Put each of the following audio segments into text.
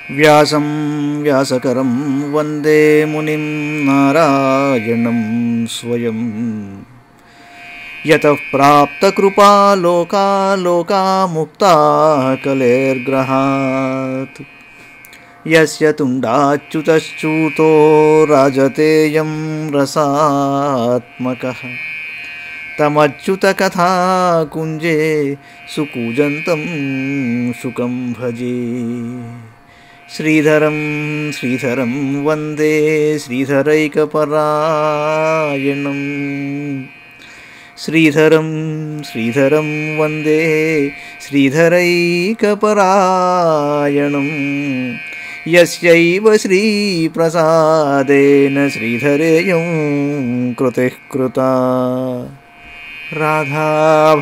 వ్యాసం వ్యాసకరం వందే మునిం నారాయణం స్వయం యతః ప్రాప్తకృపా లోకా ముక్తా కలేర్గ్రహాత్ యస్య తుండాచ్యుతశ్చ్యుతో రాజతేయం రసాత్మకః తమచ్యుతకథా కుంజే సుకూజంతం శుకం భజే. శ్రీధరం శ్రీధరం వందే శ్రీధరైకపరాయణం. శ్రీధరం శ్రీధరం వందే శ్రీధరైకపరాయణం. యస్యైవ శ్రీప్రసాదేన శ్రీధరేయం కృతిః కృతా. రాధా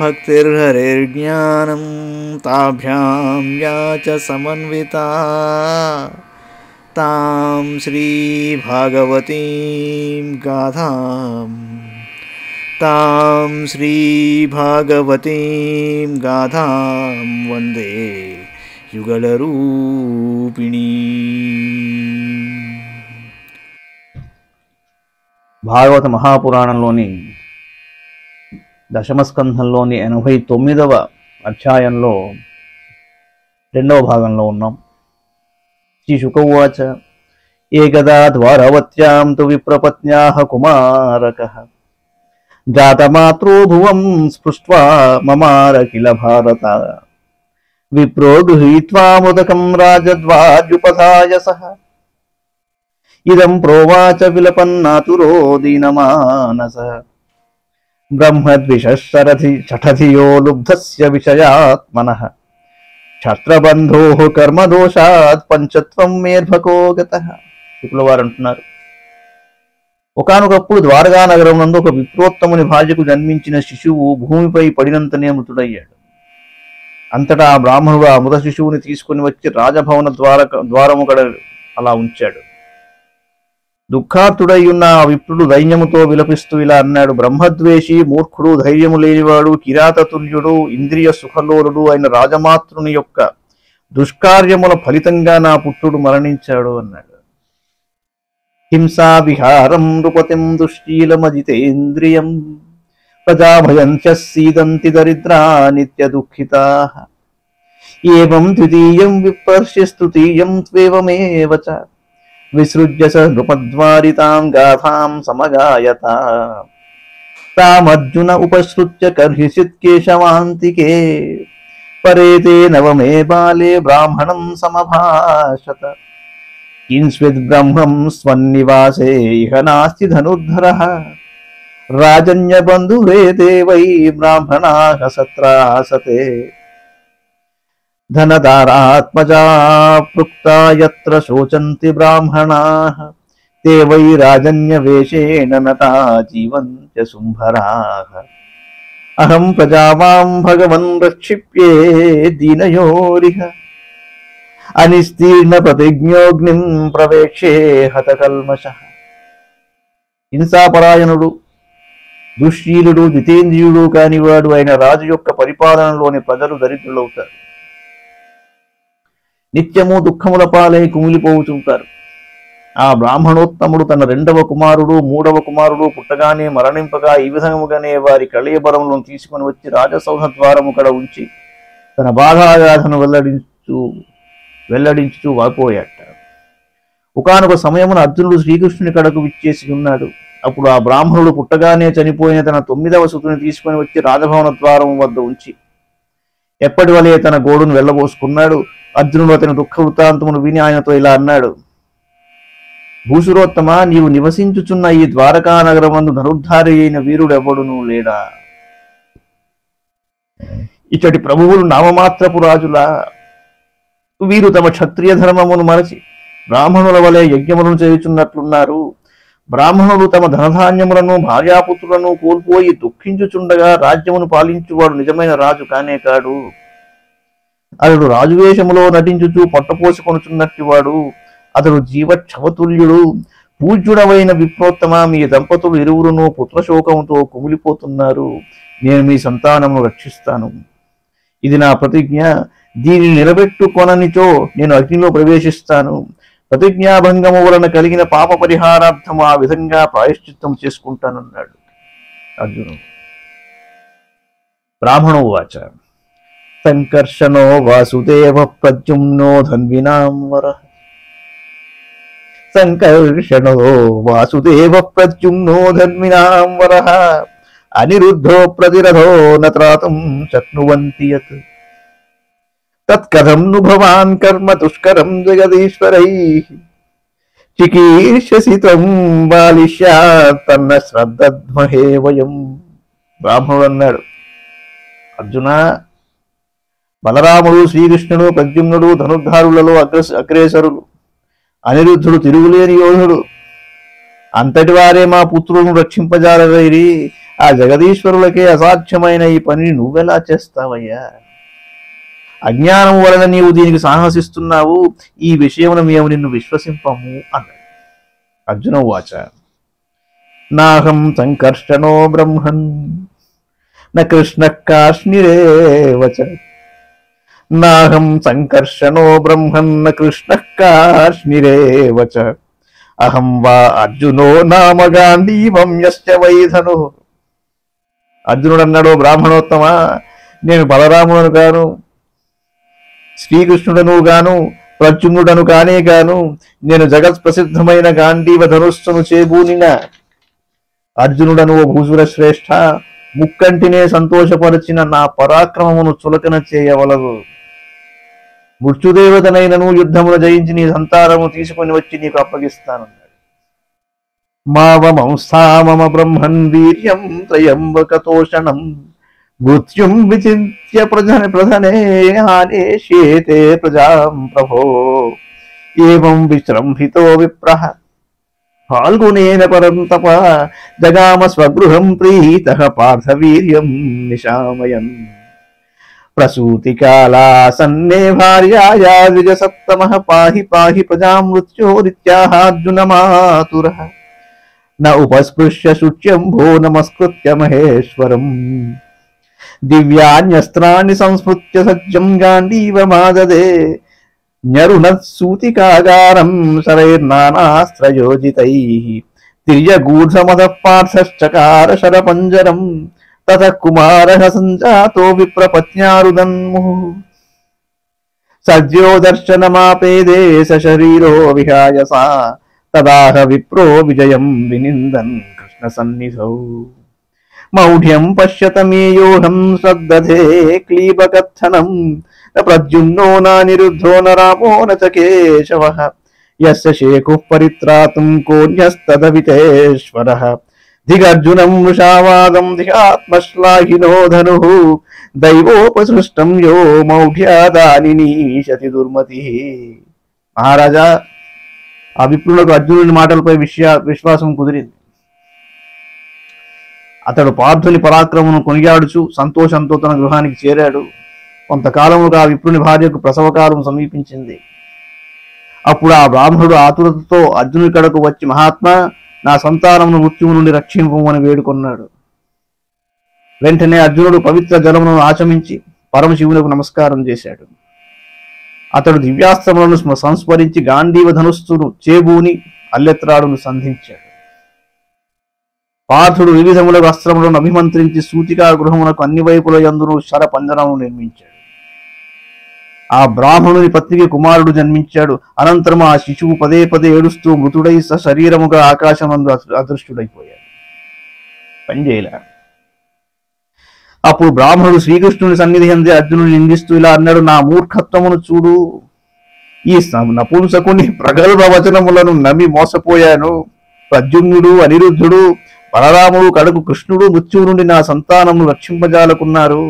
భక్తిర్హరిర్జ్ఞానం తాభ్యాం యా చ సమన్వితా తాం శ్రీ భాగవతీం గాథాం వందే యుగళరూపిణీ. భాగవత మహాపురాణంలోని దశమస్కంధంలోని 89వ అధ్యాయంలో 2వ భాగంలో ఉన్నాం. శ్రీ శుక ఉవాచ ఏకదా ద్వారవత్యాం తు విప్రపత్న్యాః కుమారకః జాతమాత్రో భువం స్పృష్ట్వా మమార కిల భారత విప్రో గృహీత్వా ముదకం రాజద్వాజుపధాయ సహ ఇదం ప్రోవాచ విలపన్నాతురో దీనమానసః బ్రహ్మద్విషశరథి చఠధియో లుబ్ధస్య విషయాత్మనః ఛత్రబంధోః కర్మదోషాత్ పంచత్వం మేర్భకో గతః. శుక్లవారు అంటున్నారు, ఒకానొకప్పుడు ద్వారకా నగరం నందు ఒక విప్రోత్తముని భార్యకు జన్మించిన శిశువు భూమిపై పడినంతనే మృతుడయ్యాడు. అంతటా ఆ బ్రాహ్మణుడు ఆ మృత శిశువుని తీసుకుని వచ్చి రాజభవన ద్వారము కడ అలా ఉంచాడు. దుఃఖార్తుడై ఉన్న ఆ విప్రుడు దైన్యముతో విలపిస్తూ ఇలా అన్నాడు, బ్రహ్మద్వేషి, మూర్ఖుడు, ధైర్యము లేనివాడు, కిరాతతుల్యుడు, ఇంద్రియ సుఖలోలుడు అయిన రాజమాతృని యొక్క దుష్కార్యముల ఫలితంగా నా పుత్రుడు మరణించాడు అన్నాడు. హింసా విహారం నృపతిం దుశ్శీలమజితేంద్రియం ప్రజాభయంత్య సీదంతి దరిద్రా నిత్య దుఃఖితాః ఏవం ద్వితీయం విపర్ష్యస్తృతీయం త్వేవమేవ చ విసృజ్య స నృపద్వారితాం గాథాం సమగాయత తామర్జున ఉపసృత్య కర్హిషిత్ కేశవాంతికే పరేతే నవమే బాలే బ్రాహ్మణం సమభాషత కింస్విద్ బ్రహ్మం స్వన్నివాసే ఇహ నాస్తి ధనుర్ధరః రాజన్యబంధురేతే వై బ్రాహ్మణాః సత్రాసతే ధనదారాత్మజా పృక్తా యత్ర శోచంతి బ్రాహ్మణాః తే వై రాజన్యవేషేణ నటా జీవంత్య శుంభరాః అహం ప్రజావాం భగవన్ రక్షిప్యే దీనయోరిహ అనిస్తీర్ణ ప్రతిజ్ఞోగ్నిం ప్రవేక్షే హతకల్మషః. హింసాపరాయణుడు, దుశ్శీలుడు, జితేంద్రియుడు కానివాడు అయిన రాజు యొక్క పరిపాలనలోని ప్రజలు దరిద్రులవుతారు. నిత్యము దుఃఖముల పాలై కుమిలిపోవుతుంటారు. ఆ బ్రాహ్మణోత్తముడు తన 2వ కుమారుడు 3వ కుమారుడు పుట్టగానే మరణింపగా ఈ విధముగానే వారి కళయబరములను తీసుకుని వచ్చి రాజసౌధ ద్వారము కడ ఉంచి తన బాధాగాథను వెల్లడించుతూ వాపోయాట. ఒకానొక సమయమున అర్జునుడు శ్రీకృష్ణుని కడకు విచ్చేసి ఉన్నాడు. అప్పుడు ఆ బ్రాహ్మణుడు పుట్టగానే చనిపోయిన తన 9వ సుతుని తీసుకుని వచ్చి రాజభవన ద్వారం వద్ద ఉంచి ఎప్పటి వలె తన గోడును వెళ్ళబోసుకున్నాడు. అర్జునుడు అతని దుఃఖ వృత్తాంతమును విని ఆయనతో ఇలా అన్నాడు, భూసురోత్తమ, నీవు నివసించుచున్న ఈ ద్వారకా నగరమందు ధనుర్ధారి అయిన వీరుడెవ్వడునూ లేడా? ఇచ్చటి ప్రభువులు నామమాత్రపు రాజులా? వీరు తమ క్షత్రియ ధర్మమును మరచి బ్రాహ్మణుల వలె యజ్ఞములను చేయుచున్నట్లున్నారు. బ్రాహ్మణులు తమ ధనధాన్యములను భార్యాపుత్రులను కోల్పోయి దుఃఖించుచుండగా రాజ్యమును పాలించువాడు నిజమైన రాజు కానే కాడు. అతడు రాజువేషములో నటించుచు పొట్టపోసుకొనుచున్నట్టు వాడు. అతడు జీవక్షవతుల్యుడు. పూజ్యుడవైన విప్రోత్తమ, మీ దంపతులు ఇరువురును పుత్రశోకముతో కుమిలిపోతున్నారు. నేను మీ సంతానమును రక్షిస్తాను. ఇది నా ప్రతిజ్ఞ. దీనిని నిలబెట్టుకొననిచో నేను అగ్నిలో ప్రవేశిస్తాను. ప్రతిజ్ఞాభంగము వలన కలిగిన పాప పరిహారార్థం ఆ విధంగా ప్రాయశ్చిత్తం చేసుకుంటానన్నాడు అర్జునుడు. బ్రాహ్మణో వాచ సంకర్షణో వాసుదేవ ప్రద్యుమ్నో ధన్వినాం వరః. సంకర్షణో వాసుదేవ ప్రద్యుమ్నో ధన్వినాం వరః అనిరుద్ధో ప్రతిరథో న త్రాతుం శక్నువంతి యత్. తత్కథం ను భవాన్ కర్మ దుష్కరం జగదీశ్వరైః చికీర్షసి త్వం బాలిష్యాత్ తన్న శ్రద్ధద్మహే వయం. బ్రాహ్మణుడు అన్నాడు, అర్జున, బలరాముడు, శ్రీకృష్ణుడు, ప్రద్యుమ్నుడు ధనుర్ధారులలో అగ్రేసరులు, అనిరుద్ధుడు తిరుగులేని యోధుడు, అంతటి వారే మా పుత్రులను రక్షింపజాలవేరి ఆ జగదీశ్వరులకే అసాధ్యమైన ఈ పనిని నువ్వెలా చేస్తావయ్యా? అజ్ఞానం వలన నీవు దీనికి సాహసిస్తున్నావు. ఈ విషయమును మేము నిన్ను విశ్వసింపము అన్నాడు. అర్జున వాచ నాహం సంకర్షణో బ్రహ్మన్ న కృష్ణ కాశ్మీరేవ చ. నాహం సంకర్షణో బ్రహ్మన్ న కృష్ణ కాశ్మీరేవ చ. అహం వా అర్జునో నామ గాంధీవం యశ్చ వైధను. అర్జునుడు అన్నాడు, బ్రాహ్మణోత్తమ, నేను బలరాముడను గాను, శ్రీకృష్ణుడను గాను, ప్రద్యుమ్నుడను కానే గాను. నేను జగత్ ప్రసిద్ధమైన గాంధీవ ధనుస్సును చేబూనిన అర్జునుడను. ఓ భూసుర శ్రేష్ఠ, ముక్కంటినే సంతోషపరిచిన నా పరాక్రమమును చులకన చేయవలదు. మృత్యుదేవతనైనను యుద్ధమును జయించి నీ సంతానము తీసుకొని వచ్చి నీకు అప్పగిస్తానన్నాడు. మావమంస్థా మమ బ్రహ్మన్ వీర్యం త్రయంబకతోషణం మృత్యుం విచింత్య ప్రధనే ఆనేష్యేతే ప్రజాం ప్రభో. ఏవం విశ్రంభితో విప్రః ఫాల్గునేన పరంతప జగామ స్వగృహం ప్రీతః పార్థవీర్యం నిశామయన్. ప్రసూతికాలాసన్నే భార్యాయా ద్విజసప్తమః పాహి పాహి ప్రజాం మృత్యోరిత్యాహార్జునమాతురః. న ఉపస్పృశ్య శుచ్యంభో నమస్కృత్య మహేశ్వరం. దివ్యాన్యస్త్రాన్ని సంస్మృత్య సజ్జం గాంధీవమాదదే. న్యరుణత్సూతికాగారం శరైర్నానాస్త్రయోజితైః. తిర్యగూఢమదః పార్థశ్చకార శరపంజరం. తతః కుమారః సంజాతో విప్రపత్న్యారుదన్ముః. సద్యో దర్శనమాపేదే సశరీరో విహాయసా. తదాహ విప్రో విజయం వినిందన్ కృష్ణ సన్నిధౌ. మౌఢ్యం పశ్యత మేయోహం శ్రద్ధతే క్లీబకథనం. న ప్రద్యుమ్నో నానిరుద్ధో న రామో న చ కేశవః. యస్య శేఖుః పరిత్రాతుం కోన్యస్తదవితేశ్వరః. ధిగర్జునం వృషావాదం ధిగాత్మశ్లాఘినో ధనుః. దైవోపసృష్టం యో మౌఢ్యాదాని నీశతి దుర్మతిః. మహారాజా, ఆ విప్రులకు అర్జునుని మాటలపై విశ్వాసం కుదిరింది. అతడు పార్థుని పరాక్రమను కొనియాడుచు సంతోషంతో తన గృహానికి చేరాడు. కొంతకాలముగా ఆ విప్రుని భార్యకు ప్రసవకాలం సమీపించింది. అప్పుడు ఆ బ్రాహ్మణుడు ఆతురతతో అర్జునుడి కడకు వచ్చి, మహాత్మా, నా సంతానమును మృత్యువు నుండి రక్షింపమని వేడుకొన్నాడు. వెంటనే అర్జునుడు పవిత్ర జలమును ఆచమించి పరమశివునకు నమస్కారం చేశాడు. అతడు దివ్యాస్త్రములను సంస్మరించి గాంధీవ ధనుస్సును చేబూని అల్లెత్రాడును సంధించాడు. పార్థుడు వివిధములకు అస్త్రములను అభిమంత్రించి సూతికా గృహమునకు అన్ని వైపుల యందును శర పంజరమును నిర్మించాడు. ఆ బ్రాహ్మణుని పత్నికి కుమారుడు జన్మించాడు. అనంతరం ఆ శిశువు పదే పదే ఏడుస్తూ మృతుడై శరీరముగా ఆకాశమందు అదృష్టుడైపోయాడు. పనిచేయలే. అప్పుడు బ్రాహ్మణుడు శ్రీకృష్ణుని సన్నిధి అందే అర్జునుని నిందిస్తూ ఇలా అన్నాడు, నా మూర్ఖత్వమును చూడు. ఈ నపుంసకుని ప్రగల్భ వచనములను నమ్మి మోసపోయాను. ప్రద్యుమ్నుడు, అనిరుద్ధుడు, బలరాముడు, కడకు కృష్ణుడు మృత్యువు నుండి నా సంతానమును రక్షింపజాలకున్నారు.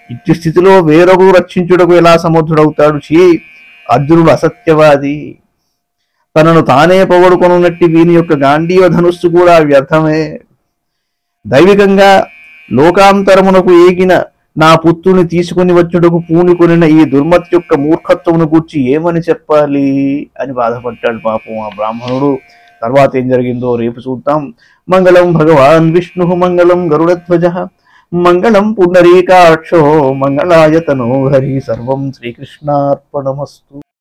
ఇట్టి స్థితిలో వేరొకరు రక్షించుటకు ఎలా సమర్థుడవుతాడు? అర్జునుడు అసత్యవాది. తనను తానే పొగడుకొనున్నట్టి వీని యొక్క గాంధీవ ధనుస్సు కూడా వ్యర్థమే. దైవికంగా లోకాంతరమునకు ఏగిన నా పుత్రుని తీసుకుని వచ్చుటకు పూనుకొనిన ఈ దుర్మతి యొక్క మూర్ఖత్వమును గూర్చి ఏమని చెప్పాలి అని బాధపడ్డాడు పాపం ఆ బ్రాహ్మణుడు. తర్వాత ఏం జరిగిందో రేపు చూద్దాం. మంగళం భగవాన్ విష్ణు, మంగళం గరుడధ్వజ, మంగళం పుండరీకాక్షో మంగళాయతనో హరి. సర్వం శ్రీకృష్ణార్పణమస్తు.